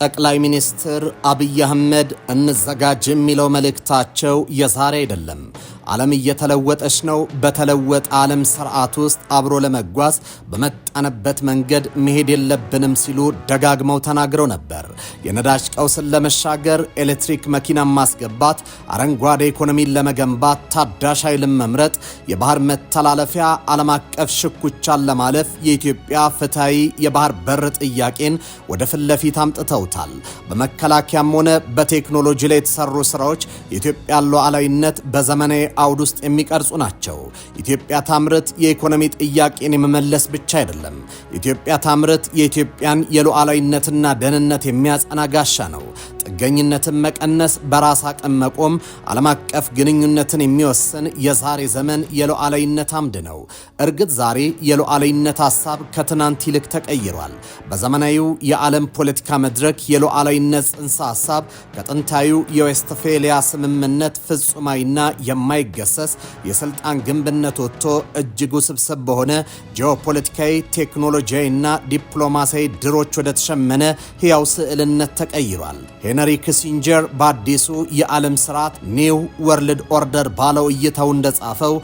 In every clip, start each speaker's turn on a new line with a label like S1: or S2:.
S1: ጠቅላይ ሚኒስትር አብይ አህመድ እንዘጋጅ የሚለው መልእክታቸው የዛሬ አይደለም። ዓለም እየተለወጠች ነው። በተለወጠ ዓለም ስርዓት ውስጥ አብሮ ለመጓዝ በመጣንበት መንገድ መሄድ የለብንም ሲሉ ደጋግመው ተናግረው ነበር። የነዳጅ ቀውስን ለመሻገር ኤሌክትሪክ መኪናን ማስገባት፣ አረንጓዴ ኢኮኖሚን ለመገንባት ታዳሽ ኃይልን መምረጥ፣ የባህር መተላለፊያ ዓለም አቀፍ ሽኩቻን ለማለፍ የኢትዮጵያ ፍትሃዊ የባህር በር ጥያቄን ወደ ፊት ለፊት አምጥተውታል። በመከላከያም ሆነ በቴክኖሎጂ ላይ የተሰሩ ስራዎች የኢትዮጵያን ሉዓላዊነት በዘመናዊ አውድ ውስጥ የሚቀርጹ ናቸው። ኢትዮጵያ ታምርት የኢኮኖሚ ጥያቄን የመመለስ ብቻ አይደለም። ኢትዮጵያ ታምርት የኢትዮጵያን የሉዓላዊነትና ደህንነት የሚያጸና ጋሻ ነው። ጥገኝነትን መቀነስ፣ በራስ አቅም መቆም፣ ዓለም አቀፍ ግንኙነትን የሚወስን የዛሬ ዘመን የሉዓላዊነት አምድ ነው። እርግጥ ዛሬ የሉዓላዊነት ሐሳብ ከትናንት ይልቅ ተቀይሯል። በዘመናዊው የዓለም ፖለቲካ መድረክ የሉዓላዊነት ጽንሰ ሐሳብ ከጥንታዊው የዌስትፋሊያ ስምምነት ፍጹማዊና የማይገሰስ የስልጣን ግንብነት ወጥቶ እጅግ ውስብስብ በሆነ ጂኦፖለቲካዊ፣ ቴክኖሎጂያዊና ዲፕሎማሲያዊ ድሮች ወደ ተሸመነ ሕያው ስዕልነት ተቀይሯል። ሄነሪ ኪሲንጀር በአዲሱ የዓለም ስርዓት ኒው ወርልድ ኦርደር ባለው እይታው እንደጻፈው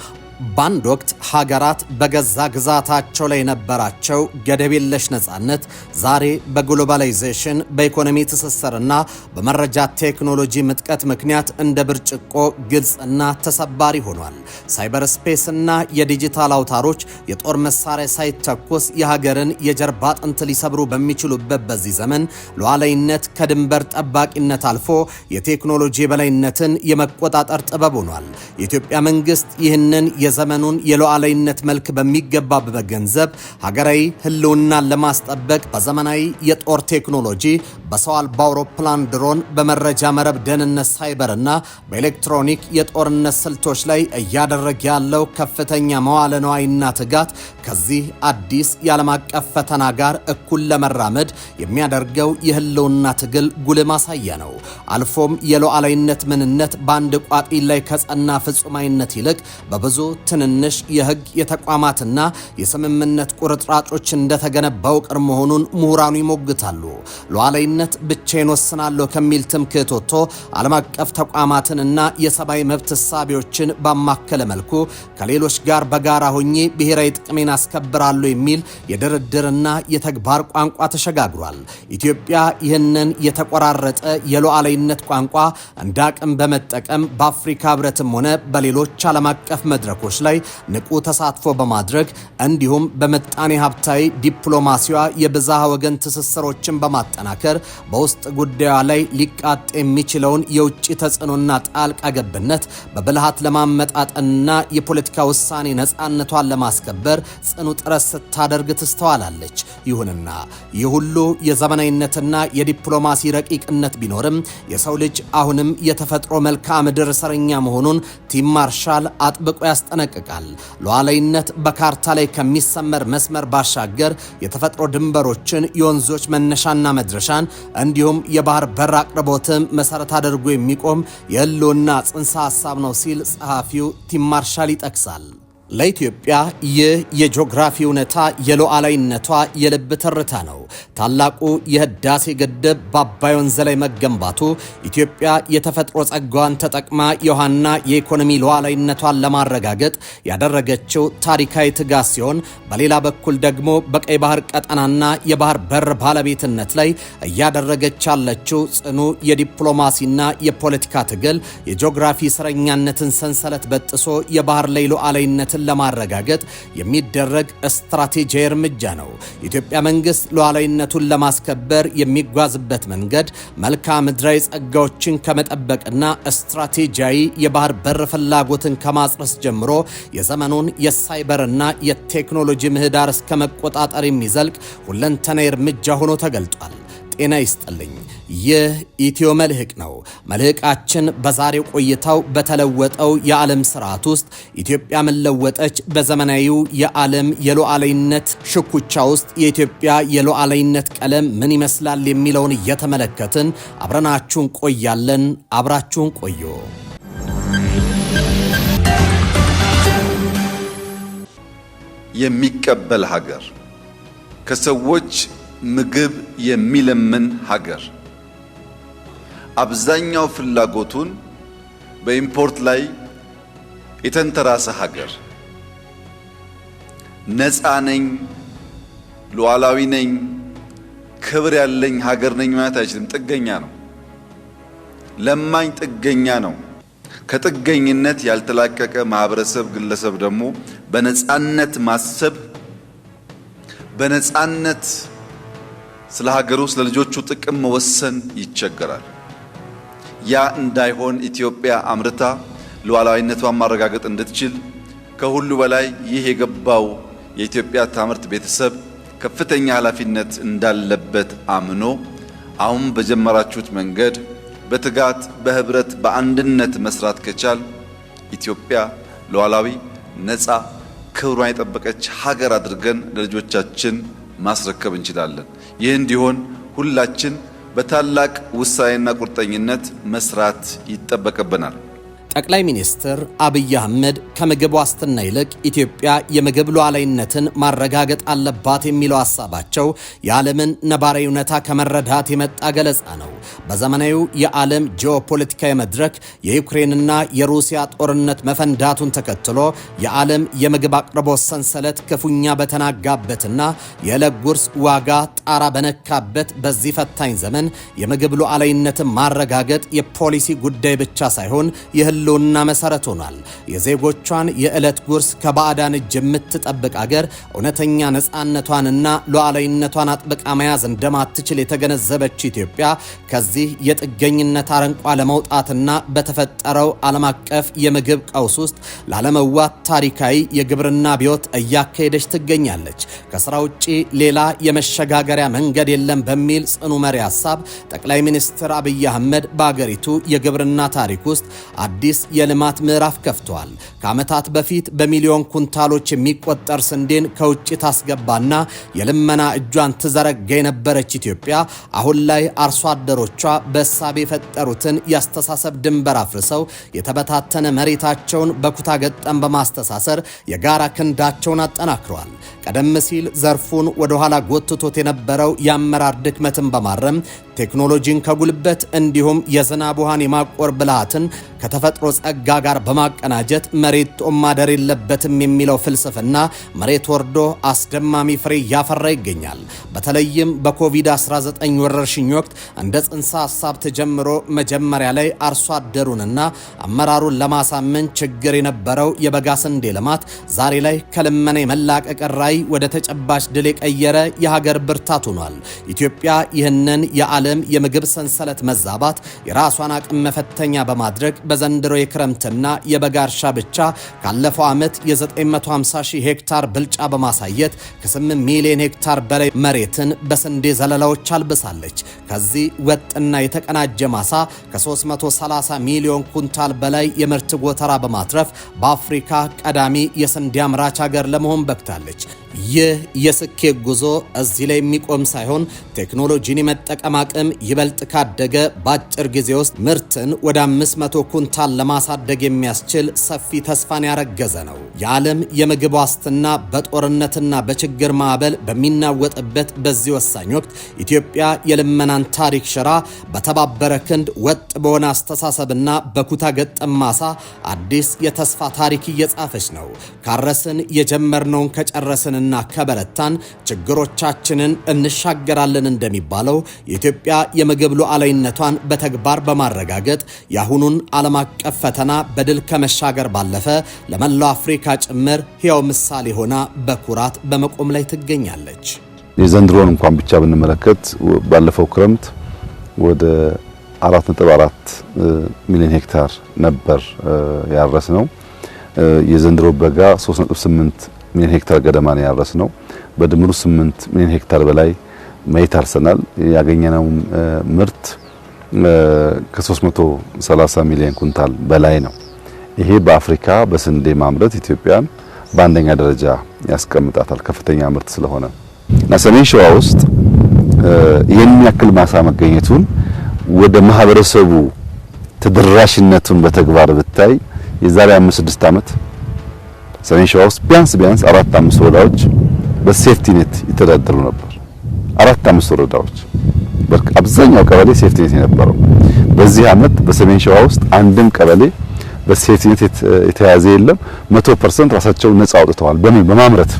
S1: በአንድ ወቅት ሀገራት በገዛ ግዛታቸው ላይ የነበራቸው ገደብ የለሽ ነጻነት ዛሬ በግሎባላይዜሽን፣ በኢኮኖሚ ትስስርና በመረጃ ቴክኖሎጂ ምጥቀት ምክንያት እንደ ብርጭቆ ግልጽና ተሰባሪ ሆኗል። ሳይበር ስፔስና የዲጂታል አውታሮች የጦር መሳሪያ ሳይተኩስ የሀገርን የጀርባ አጥንት ሊሰብሩ በሚችሉበት በዚህ ዘመን ሉዓላዊነት ከድንበር ጠባቂነት አልፎ የቴክኖሎጂ የበላይነትን የመቆጣጠር ጥበብ ሆኗል። የኢትዮጵያ መንግስት ይህንን የዘመኑን የሉዓላዊነት መልክ በሚገባ በመገንዘብ ሀገራዊ ህልውናን ለማስጠበቅ በዘመናዊ የጦር ቴክኖሎጂ፣ በሰው አልባ አውሮፕላን ድሮን፣ በመረጃ መረብ ደህንነት፣ ሳይበርና በኤሌክትሮኒክ የጦርነት ስልቶች ላይ እያደረገ ያለው ከፍተኛ መዋለ ንዋይና ትጋት ከዚህ አዲስ የዓለም አቀፍ ፈተና ጋር እኩል ለመራመድ የሚያደርገው የህልውና ትግል ጉልህ ማሳያ ነው። አልፎም የሉዓላዊነት ምንነት በአንድ ቋጥኝ ላይ ከጸና ፍጹማዊነት ይልቅ በብዙ ትንንሽ የህግ የተቋማትና የስምምነት ቁርጥራጮች እንደተገነባው ቅር መሆኑን ምሁራኑ ይሞግታሉ። ሉዓላዊነት ብቻዬን ወስናለሁ ከሚል ትምክህት ወጥቶ ዓለም አቀፍ ተቋማትንና የሰብአዊ መብት እሳቤዎችን ባማከለ መልኩ ከሌሎች ጋር በጋራ ሆኜ ብሔራዊ ጥቅሜን አስከብራለሁ የሚል የድርድርና የተግባር ቋንቋ ተሸጋግሯል። ኢትዮጵያ ይህንን የተቆራረጠ የሉዓላዊነት ቋንቋ እንደ አቅም በመጠቀም በአፍሪካ ህብረትም ሆነ በሌሎች ዓለም አቀፍ መድረኮች ላይ ንቁ ተሳትፎ በማድረግ እንዲሁም በመጣኔ ሀብታዊ ዲፕሎማሲዋ የብዝሃ ወገን ትስስሮችን በማጠናከር በውስጥ ጉዳዩ ላይ ሊቃጥ የሚችለውን የውጭ ተጽዕኖና ጣልቃ ገብነት በብልሃት ለማመጣጠንና የፖለቲካ ውሳኔ ነፃነቷን ለማስከበር ጽኑ ጥረት ስታደርግ ትስተዋላለች። ይሁንና ይህ ሁሉ የዘመናዊነትና የዲፕሎማሲ ረቂቅነት ቢኖርም የሰው ልጅ አሁንም የተፈጥሮ መልክዓ ምድር እስረኛ መሆኑን ቲም ማርሻል አጥብቆ ያስጠነቅቃል። ሉዓላዊነት በካርታ ላይ ከሚሰመር መስመር ባሻገር የተፈጥሮ ድንበሮችን፣ የወንዞች መነሻና መድረሻን እንዲሁም የባህር በር አቅርቦትን መሰረት አድርጎ የሚቆም የህልውና ጽንሰ ሐሳብ ነው ሲል ጸሐፊው ቲም ማርሻል ይጠቅሳል። ለኢትዮጵያ ይህ የጂኦግራፊ እውነታ የሉዓላዊነቷ የልብ ትርታ ነው። ታላቁ የህዳሴ ግድብ በአባይ ወንዝ ላይ መገንባቱ ኢትዮጵያ የተፈጥሮ ጸጋዋን ተጠቅማ የውሃና የኢኮኖሚ ሉዓላዊነቷን ለማረጋገጥ ያደረገችው ታሪካዊ ትጋት ሲሆን፣ በሌላ በኩል ደግሞ በቀይ ባህር ቀጠናና የባህር በር ባለቤትነት ላይ እያደረገች ያለችው ጽኑ የዲፕሎማሲና የፖለቲካ ትግል የጂኦግራፊ እስረኛነትን ሰንሰለት በጥሶ የባህር ላይ ሉዓላዊነትን ለማረጋገጥ የሚደረግ ስትራቴጂያዊ እርምጃ ነው። የኢትዮጵያ መንግስት ሉዓላዊነቱን ለማስከበር የሚጓዝበት መንገድ መልክዓ ምድራዊ ጸጋዎችን ከመጠበቅና ስትራቴጂያዊ የባህር በር ፍላጎትን ከማጽረስ ጀምሮ የዘመኑን የሳይበርና የቴክኖሎጂ ምህዳር እስከ መቆጣጠር የሚዘልቅ ሁለንተናዊ እርምጃ ሆኖ ተገልጧል። ጤና ይስጥልኝ። ይህ ኢትዮ መልህቅ ነው። መልህቃችን በዛሬው ቆይታው በተለወጠው የዓለም ስርዓት ውስጥ ኢትዮጵያ ምን ለወጠች፣ በዘመናዊው የዓለም የሉዓላዊነት ሽኩቻ ውስጥ የኢትዮጵያ የሉዓላዊነት ቀለም ምን ይመስላል የሚለውን እየተመለከትን አብረናችሁን ቆያለን። አብራችሁን ቆዩ።
S2: የሚቀበል ሀገር፣ ከሰዎች ምግብ የሚለምን ሀገር፣ አብዛኛው ፍላጎቱን በኢምፖርት ላይ የተንተራሰ ሀገር ነፃ ነኝ፣ ሉዓላዊ ነኝ፣ ክብር ያለኝ ሀገር ነኝ ማለት አይችልም። ጥገኛ ነው፣ ለማኝ ጥገኛ ነው። ከጥገኝነት ያልተላቀቀ ማህበረሰብ ግለሰብ ደግሞ በነፃነት ማሰብ፣ በነፃነት ስለ ሀገሩ ስለ ልጆቹ ጥቅም መወሰን ይቸገራል። ያ እንዳይሆን ኢትዮጵያ አምርታ ሉዓላዊነቷን ማረጋገጥ እንድትችል ከሁሉ በላይ ይህ የገባው የኢትዮጵያ ታምርት ቤተሰብ ከፍተኛ ኃላፊነት እንዳለበት አምኖ አሁን በጀመራችሁት መንገድ በትጋት በህብረት በአንድነት መስራት ከቻል ኢትዮጵያ ሉዓላዊ፣ ነፃ፣ ክብሯን የጠበቀች ሀገር አድርገን ለልጆቻችን ማስረከብ እንችላለን። ይህ እንዲሆን ሁላችን በታላቅ ውሳኔና ቁርጠኝነት መስራት ይጠበቅብናል።
S1: ጠቅላይ ሚኒስትር አብይ አህመድ ከምግብ ዋስትና ይልቅ ኢትዮጵያ የምግብ ሉዓላዊነትን ማረጋገጥ አለባት የሚለው ሐሳባቸው የዓለምን ነባራዊ ሁኔታ ከመረዳት የመጣ ገለጻ ነው። በዘመናዊው የዓለም ጂኦፖለቲካዊ መድረክ የዩክሬንና የሩሲያ ጦርነት መፈንዳቱን ተከትሎ የዓለም የምግብ አቅርቦት ሰንሰለት ክፉኛ በተናጋበትና የዕለት ጉርስ ዋጋ ጣራ በነካበት በዚህ ፈታኝ ዘመን የምግብ ሉዓላዊነትን ማረጋገጥ የፖሊሲ ጉዳይ ብቻ ሳይሆን የህልውና መሰረት ሆኗል። የዜጎቿን የዕለት ጉርስ ከባዕዳን እጅ የምትጠብቅ አገር እውነተኛ ነፃነቷንና ሉዓላዊነቷን አጥብቃ መያዝ እንደማትችል የተገነዘበች ኢትዮጵያ ከዚህ የጥገኝነት አረንቋ ለመውጣትና በተፈጠረው ዓለም አቀፍ የምግብ ቀውስ ውስጥ ላለመዋት ታሪካዊ የግብርና አብዮት እያካሄደች ትገኛለች። ከስራ ውጪ ሌላ የመሸጋገሪያ መንገድ የለም በሚል ጽኑ መሪ ሐሳብ ጠቅላይ ሚኒስትር አብይ አህመድ በአገሪቱ የግብርና ታሪክ ውስጥ አዲስ የልማት ምዕራፍ ከፍተዋል። ከዓመታት በፊት በሚሊዮን ኩንታሎች የሚቆጠር ስንዴን ከውጭ ታስገባና የልመና እጇን ትዘረጋ የነበረች ኢትዮጵያ አሁን ላይ አርሶ አደሮቿ በእሳቤ የፈጠሩትን ያስተሳሰብ ድንበር አፍርሰው የተበታተነ መሬታቸውን በኩታ ገጠም በማስተሳሰር የጋራ ክንዳቸውን አጠናክረዋል። ቀደም ሲል ዘርፉን ወደ ኋላ ጎትቶት የነበረው የአመራር ድክመትን በማረም ቴክኖሎጂን ከጉልበት እንዲሁም የዝናብ ውሃን የማቆር ብልሃትን ከተፈጥሮ ጸጋ ጋር በማቀናጀት መሬት ጦም ማደር የለበትም የሚለው ፍልስፍና መሬት ወርዶ አስደማሚ ፍሬ እያፈራ ይገኛል። በተለይም በኮቪድ-19 ወረርሽኝ ወቅት እንደ ጽንሰ ሐሳብ ተጀምሮ መጀመሪያ ላይ አርሶ አደሩንና አመራሩን ለማሳመን ችግር የነበረው የበጋ ስንዴ ልማት ዛሬ ላይ ከልመና የመላቀቅ ራዕይ ወደ ተጨባጭ ድል የቀየረ የሀገር ብርታት ሆኗል። ኢትዮጵያ ይህንን የዓለም የምግብ ሰንሰለት መዛባት የራሷን አቅም መፈተኛ በማድረግ በዘንድሮ የክረምትና የበጋ እርሻ ብቻ ካለፈው ዓመት የ950 ሺህ ሄክታር ብልጫ በማሳየት ከ8 ሚሊዮን ሄክታር በላይ መሬትን በስንዴ ዘለላዎች አልብሳለች። ከዚህ ወጥና የተቀናጀ ማሳ ከ330 ሚሊዮን ኩንታል በላይ የምርት ጎተራ በማትረፍ በአፍሪካ ቀዳሚ የስንዴ አምራች ሀገር ለመሆን በቅታለች። ይህ የስኬት ጉዞ እዚህ ላይ የሚቆም ሳይሆን ቴክኖሎጂን የመጠቀም አቅም ይበልጥ ካደገ በአጭር ጊዜ ውስጥ ምርትን ወደ 500 ኩንታል ለማሳደግ የሚያስችል ሰፊ ተስፋን ያረገዘ ነው። የዓለም የምግብ ዋስትና በጦርነትና በችግር ማዕበል በሚናወጥበት በዚህ ወሳኝ ወቅት ኢትዮጵያ የልመናን ታሪክ ሽራ በተባበረ ክንድ ወጥ በሆነ አስተሳሰብና በኩታ ገጠም ማሳ አዲስ የተስፋ ታሪክ እየጻፈች ነው። ካረስን የጀመርነውን ከጨረስን እና ከበረታን ችግሮቻችንን እንሻገራለን እንደሚባለው የኢትዮጵያ የምግብ ሉዓላዊነቷን በተግባር በማረጋገጥ የአሁኑን ዓለም አቀፍ ፈተና በድል ከመሻገር ባለፈ ለመላው አፍሪካ ጭምር ሕያው ምሳሌ ሆና በኩራት በመቆም ላይ ትገኛለች።
S3: የዘንድሮን እንኳን ብቻ ብንመለከት ባለፈው ክረምት ወደ 4.4 ሚሊዮን ሄክታር ነበር ያረስነው። የዘንድሮ በጋ 3.8 ሚሊዮን ሄክታር ገደማ ነው ያረስነው። በድምሩ 8 ሚሊዮን ሄክታር በላይ መሬት አርሰናል። ያገኘነው ምርት ከ330 ሚሊዮን ኩንታል በላይ ነው። ይሄ በአፍሪካ በስንዴ ማምረት ኢትዮጵያን በአንደኛ ደረጃ ያስቀምጣታል፣ ከፍተኛ ምርት ስለሆነ እና ሰሜን ሸዋ ውስጥ ይህን ያክል ማሳ መገኘቱን ወደ ማህበረሰቡ ተደራሽነቱን በተግባር ብታይ የዛሬ 5-6 ዓመት ሰሜን ሸዋ ውስጥ ቢያንስ 4-5 ወረዳዎች በሴፍቲ ኔት ይተዳደሩ ነበር። 4-5 ወረዳዎች አብዛኛው ቀበሌ ሴፍቲኔት የነበረው። በዚህ ዓመት በሰሜን ሸዋ ውስጥ አንድም ቀበሌ በሴፍቲኔት የተያዘ የለም። 100% ራሳቸውን ነፃ አውጥተዋል በማምረት።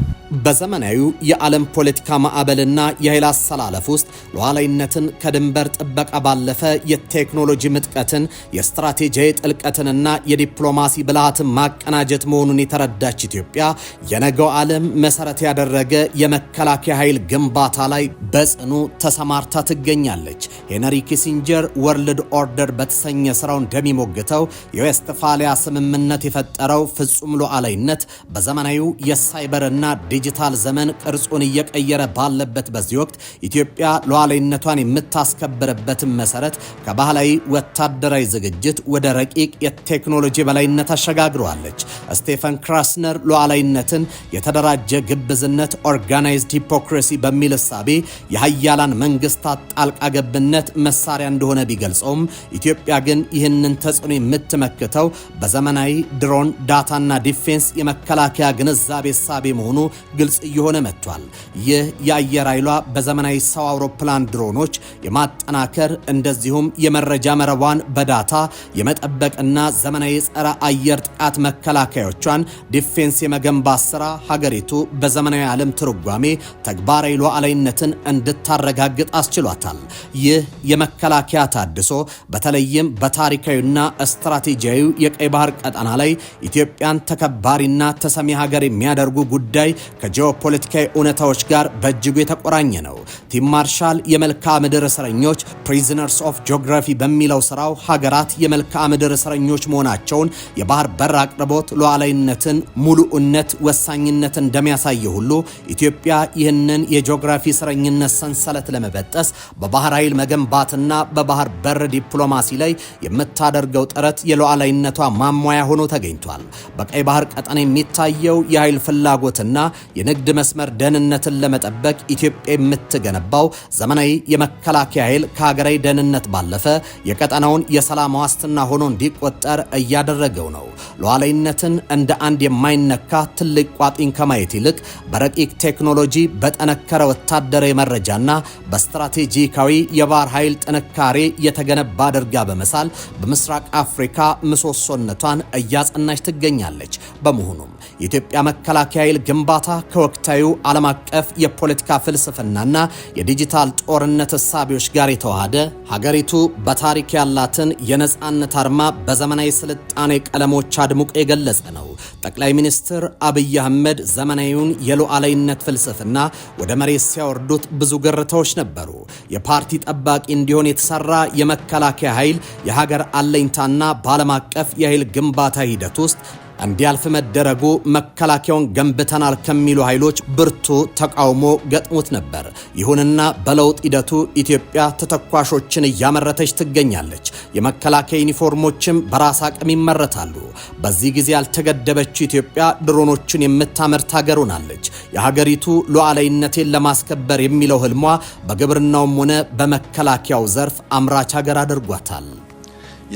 S1: በዘመናዊው የዓለም ፖለቲካ ማዕበልና የኃይል አሰላለፍ ውስጥ ሉዓላዊነትን ከድንበር ጥበቃ ባለፈ የቴክኖሎጂ ምጥቀትን፣ የስትራቴጂያዊ ጥልቀትንና የዲፕሎማሲ ብልሃትን ማቀናጀት መሆኑን የተረዳች ኢትዮጵያ የነገው ዓለም መሰረት ያደረገ የመከላከያ ኃይል ግንባታ ላይ በጽኑ ተሰማርታ ትገኛለች። ሄንሪ ኪሲንጀር ወርልድ ኦርደር በተሰኘ ስራው እንደሚሞግተው የዌስትፋሊያ ስምምነት የፈጠረው ፍጹም ሉዓላዊነት በዘመናዊው የሳይበርና ዲጂታል ዘመን ቅርጹን እየቀየረ ባለበት በዚህ ወቅት ኢትዮጵያ ሉዓላዊነቷን የምታስከብርበትን መሰረት ከባህላዊ ወታደራዊ ዝግጅት ወደ ረቂቅ የቴክኖሎጂ በላይነት አሸጋግረዋለች። ስቴፈን ክራስነር ሉዓላዊነትን የተደራጀ ግብዝነት ኦርጋናይዝድ ሂፖክሪሲ በሚል እሳቤ የሀያላን መንግስታት ጣልቃ ገብነት መሳሪያ እንደሆነ ቢገልጸውም ኢትዮጵያ ግን ይህንን ተጽዕኖ የምትመክተው በዘመናዊ ድሮን፣ ዳታና ዲፌንስ የመከላከያ ግንዛቤ እሳቤ መሆኑ ግልጽ እየሆነ መጥቷል። ይህ የአየር ኃይሏ በዘመናዊ ሰው አውሮፕላን ድሮኖች የማጠናከር እንደዚሁም የመረጃ መረቧን በዳታ የመጠበቅና ዘመናዊ ጸረ አየር ጥቃት መከላከያዎቿን ዲፌንስ የመገንባት ስራ ሀገሪቱ በዘመናዊ ዓለም ትርጓሜ ተግባራዊ ሉዓላዊነትን እንድታረጋግጥ አስችሏታል። ይህ የመከላከያ ታድሶ በተለይም በታሪካዊና ስትራቴጂያዊ የቀይ ባህር ቀጠና ላይ ኢትዮጵያን ተከባሪና ተሰሚ ሀገር የሚያደርጉ ጉዳይ ከጂኦፖለቲካዊ እውነታዎች ጋር በእጅጉ የተቆራኘ ነው። ቲም ማርሻል የመልክዓ ምድር እስረኞች ፕሪዝነርስ ኦፍ ጂኦግራፊ በሚለው ስራው ሀገራት የመልክዓ ምድር እስረኞች መሆናቸውን የባህር በር አቅርቦት ሉዓላዊነትን፣ ሙሉእነት፣ ወሳኝነትን እንደሚያሳየው ሁሉ ኢትዮጵያ ይህንን የጂኦግራፊ እስረኝነት ሰንሰለት ለመበጠስ በባህር ኃይል መገንባትና በባህር በር ዲፕሎማሲ ላይ የምታደርገው ጥረት የሉዓላዊነቷ ማሟያ ሆኖ ተገኝቷል። በቀይ ባህር ቀጠና የሚታየው የኃይል ፍላጎትና የንግድ መስመር ደህንነትን ለመጠበቅ ኢትዮጵያ የምትገነባው ዘመናዊ የመከላከያ ኃይል ከሀገራዊ ደህንነት ባለፈ የቀጠናውን የሰላም ዋስትና ሆኖ እንዲቆጠር እያደረገው ነው። ሉዓላዊነትን እንደ አንድ የማይነካ ትልቅ ቋጥኝ ከማየት ይልቅ በረቂቅ ቴክኖሎጂ፣ በጠነከረ ወታደራዊ መረጃና በስትራቴጂካዊ የባህር ኃይል ጥንካሬ የተገነባ አድርጋ በመሳል በምስራቅ አፍሪካ ምሰሶነቷን እያጸናች ትገኛለች። በመሆኑም የኢትዮጵያ መከላከያ ኃይል ግንባታ ከወቅታዊ ዓለም አቀፍ የፖለቲካ ፍልስፍናና የዲጂታል ጦርነት እሳቤዎች ጋር የተዋሃደ ሀገሪቱ በታሪክ ያላትን የነጻነት አርማ በዘመናዊ ስልጣኔ ቀለሞች አድምቆ የገለጸ ነው። ጠቅላይ ሚኒስትር አብይ አህመድ ዘመናዊውን የሉዓላዊነት ፍልስፍና ወደ መሬት ሲያወርዱት ብዙ ግርታዎች ነበሩ። የፓርቲ ጠባቂ እንዲሆን የተሰራ የመከላከያ ኃይል የሀገር አለኝታና በዓለም አቀፍ የኃይል ግንባታ ሂደት ውስጥ እንዲያልፍ መደረጉ መከላከያውን ገንብተናል ከሚሉ ኃይሎች ብርቱ ተቃውሞ ገጥሞት ነበር። ይሁንና በለውጥ ሂደቱ ኢትዮጵያ ተተኳሾችን እያመረተች ትገኛለች። የመከላከያ ዩኒፎርሞችም በራስ አቅም ይመረታሉ። በዚህ ጊዜ ያልተገደበችው ኢትዮጵያ ድሮኖችን የምታመርት ሀገር ሆናለች። የሀገሪቱ ሉዓላዊነትን ለማስከበር የሚለው ህልሟ በግብርናውም ሆነ በመከላከያው ዘርፍ አምራች ሀገር አድርጓታል።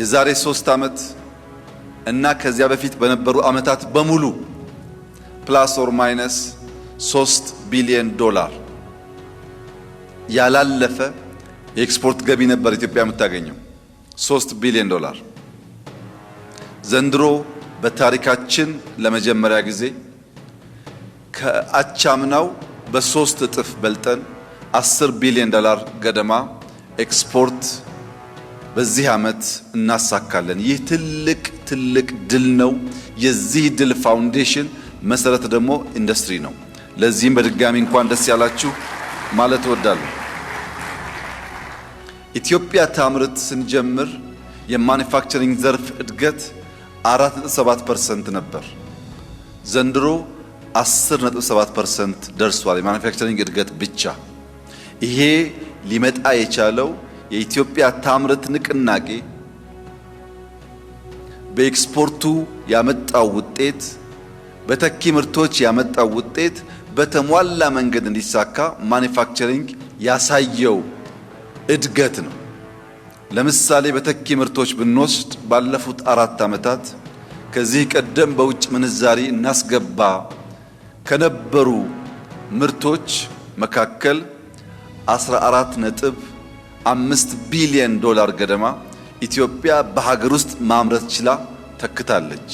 S2: የዛሬ 3 ዓመት እና ከዚያ በፊት በነበሩ ዓመታት በሙሉ ፕላስ ኦር ማይነስ 3 ቢሊዮን ዶላር ያላለፈ የኤክስፖርት ገቢ ነበር ኢትዮጵያ የምታገኘው። 3 ቢሊዮን ዶላር ዘንድሮ በታሪካችን ለመጀመሪያ ጊዜ ከአቻምናው በ3 እጥፍ በልጠን 10 ቢሊዮን ዶላር ገደማ ኤክስፖርት በዚህ ዓመት እናሳካለን። ይህ ትልቅ ድል ነው። የዚህ ድል ፋውንዴሽን መሰረት ደግሞ ኢንዱስትሪ ነው። ለዚህም በድጋሚ እንኳን ደስ ያላችሁ ማለት እወዳለሁ። ኢትዮጵያ ታምርት ስንጀምር የማኑፋክቸሪንግ ዘርፍ እድገት 4.7% ነበር። ዘንድሮ 10.7% ደርሷል። የማኑፋክቸሪንግ እድገት ብቻ። ይሄ ሊመጣ የቻለው የኢትዮጵያ ታምርት ንቅናቄ በኤክስፖርቱ ያመጣው ውጤት፣ በተኪ ምርቶች ያመጣው ውጤት በተሟላ መንገድ እንዲሳካ ማኑፋክቸሪንግ ያሳየው እድገት ነው። ለምሳሌ በተኪ ምርቶች ብንወስድ ባለፉት 4 ዓመታት ከዚህ ቀደም በውጭ ምንዛሪ እናስገባ ከነበሩ ምርቶች መካከል 14 $5 ቢሊዮን ገደማ ኢትዮጵያ በሀገር ውስጥ ማምረት ችላ ተክታለች።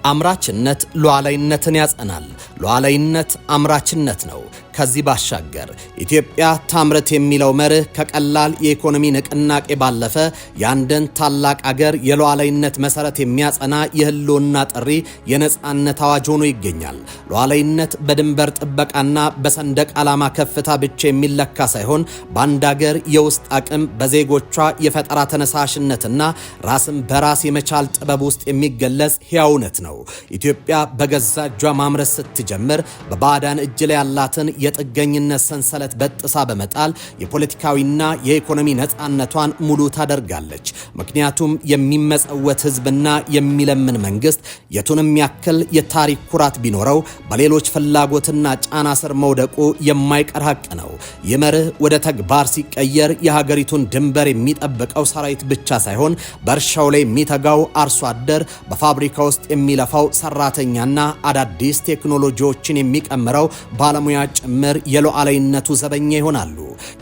S1: አምራችነት ሉዓላዊነትን ያጸናል። ሉዓላዊነት አምራችነት ነው። ከዚህ ባሻገር ኢትዮጵያ ታምርት የሚለው መርህ ከቀላል የኢኮኖሚ ንቅናቄ ባለፈ የአንድን ታላቅ አገር የሉዓላዊነት መሰረት የሚያጸና የህልውና ጥሪ፣ የነጻነት አዋጅ ሆኖ ይገኛል። ሉዓላዊነት በድንበር ጥበቃና በሰንደቅ ዓላማ ከፍታ ብቻ የሚለካ ሳይሆን በአንድ አገር የውስጥ አቅም፣ በዜጎቿ የፈጠራ ተነሳሽነትና ራስን በራስ የመቻል ጥበብ ውስጥ የሚገለጽ ሕያውነት ነው። ኢትዮጵያ በገዛ እጇ ማምረት ስትጀምር በባዕዳን እጅ ላይ ያላትን የጥገኝነት ሰንሰለት በጥሳ በመጣል የፖለቲካዊና የኢኮኖሚ ነጻነቷን ሙሉ ታደርጋለች። ምክንያቱም የሚመጸወት ህዝብና የሚለምን መንግስት የቱንም ያክል የታሪክ ኩራት ቢኖረው በሌሎች ፍላጎትና ጫና ስር መውደቁ የማይቀር ሀቅ ነው። ይህ መርህ ወደ ተግባር ሲቀየር የሀገሪቱን ድንበር የሚጠብቀው ሰራዊት ብቻ ሳይሆን በእርሻው ላይ የሚተጋው አርሶ አደር፣ በፋብሪካ ውስጥ የሚለፋው ሰራተኛና አዳዲስ ቴክኖሎጂዎችን የሚቀምረው ባለሙያ ጭምር የሉዓላዊነቱ ዘበኛ ይሆናሉ።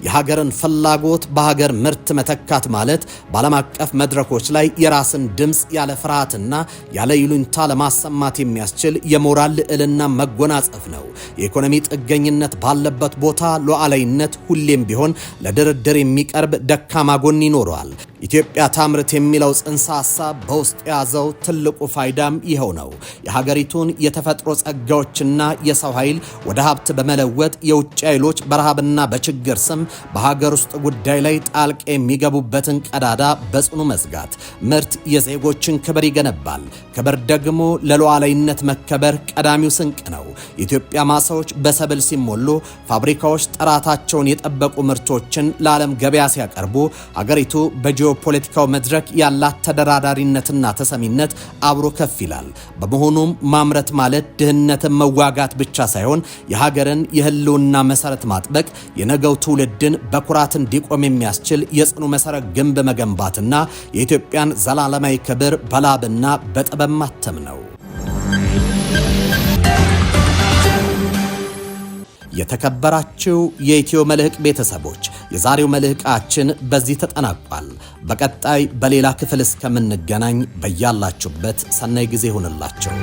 S1: የሀገርን ፍላጎት በሀገር ምርት መተካት ማለት በዓለም አቀፍ መድረኮች ላይ የራስን ድምፅ ያለ ፍርሃትና ያለ ይሉኝታ ለማሰማት የሚያስችል የሞራል ልዕልና መጎናጸፍ ነው። የኢኮኖሚ ጥገኝነት ባለበት ቦታ ሉዓላዊነት ሁሌም ቢሆን ለድርድር የሚቀርብ ደካማ ጎን ይኖረዋል። ኢትዮጵያ ታምርት የሚለው ጽንሰ ሐሳብ በውስጥ የያዘው ትልቁ ፋይዳም ይኸው ነው። የሀገሪቱን የተፈጥሮ ጸጋዎችና የሰው ኃይል ወደ ሀብት በመለወጥ የውጭ ኃይሎች በረሃብና በችግር ስም በሀገር ውስጥ ጉዳይ ላይ ጣልቃ የሚገቡበትን ቀዳዳ በጽኑ መዝጋት። ምርት የዜጎችን ክብር ይገነባል። ክብር ደግሞ ለሉዓላዊነት መከበር ቀዳሚው ስንቅ ነው። የኢትዮጵያ ማሳዎች በሰብል ሲሞሉ፣ ፋብሪካዎች ጥራታቸውን የጠበቁ ምርቶችን ለዓለም ገበያ ሲያቀርቡ፣ ሀገሪቱ በጂኦፖለቲካው መድረክ ያላት ተደራዳሪነትና ተሰሚነት አብሮ ከፍ ይላል። በመሆኑም ማምረት ማለት ድህነትን መዋጋት ብቻ ሳይሆን የሀገርን የህልውና መሰረት ማጥበቅ፣ የነገው ትውልድን በኩራት እንዲቆም የሚያስችል የጽኑ መሰረት ግንብ መገንባትና የኢትዮጵያን ዘላለማዊ ክብር በላብና በጥበብ ማተም ነው። የተከበራችሁ የኢትዮ መልሕቅ ቤተሰቦች የዛሬው መልሕቃችን በዚህ ተጠናቋል። በቀጣይ በሌላ ክፍል እስከምንገናኝ በያላችሁበት ሰናይ ጊዜ ይሁንላችሁ።